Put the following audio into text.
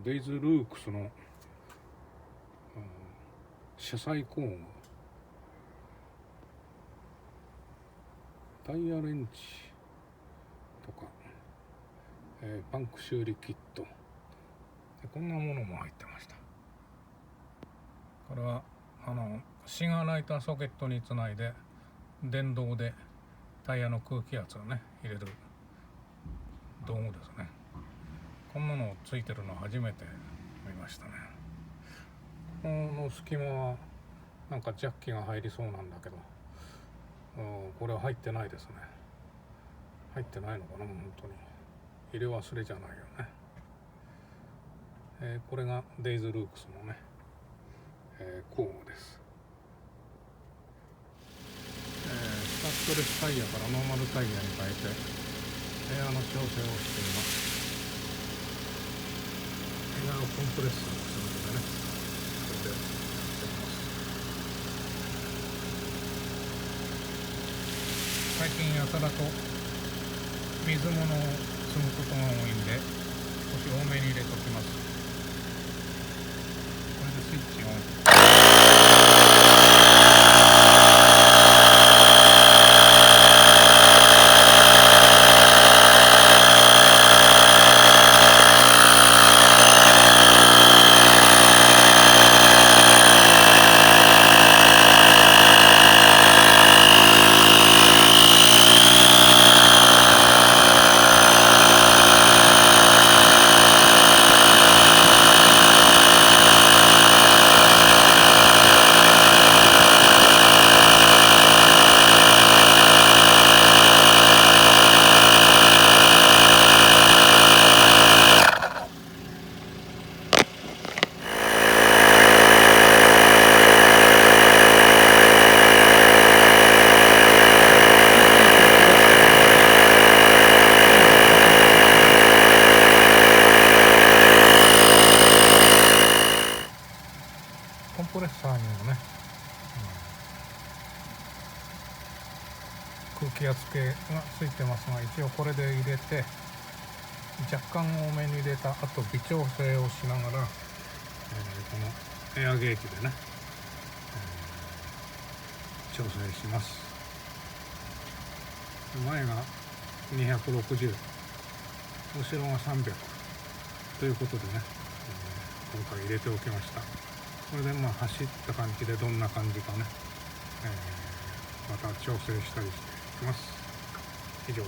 デイズ・ルークスの車載工具、タイヤレンチとか、パンク修理キットで、こんなものも入ってました。これはシガーライターソケットにつないで電動でタイヤの空気圧をね入れる道具ですね。こんなのついてるの初めて見ましたね。この隙間はなんかジャッキが入りそうなんだけど、これは入ってないですね。入ってないのかな、本当に入れ忘れじゃないよね。これがデイズ・ルークスのね、工具です。スタッドレスタイヤからノーマルタイヤに変えてエアの調整をしています。エアをコンプレッサーをするのでね、これでやってます。最近やたらと水物を積むことが多いんで、少し多めに入れときます。これでスイッチオン。コンプレッサーにもね、空気圧計がついてますが、一応これで入れて若干多めに入れた後微調整をしながら、このエアゲージでね、調整します。前が260、後ろが300ということでね、今回入れておきました。これで走った感じでどんな感じかね、また調整したりしていきます。以上。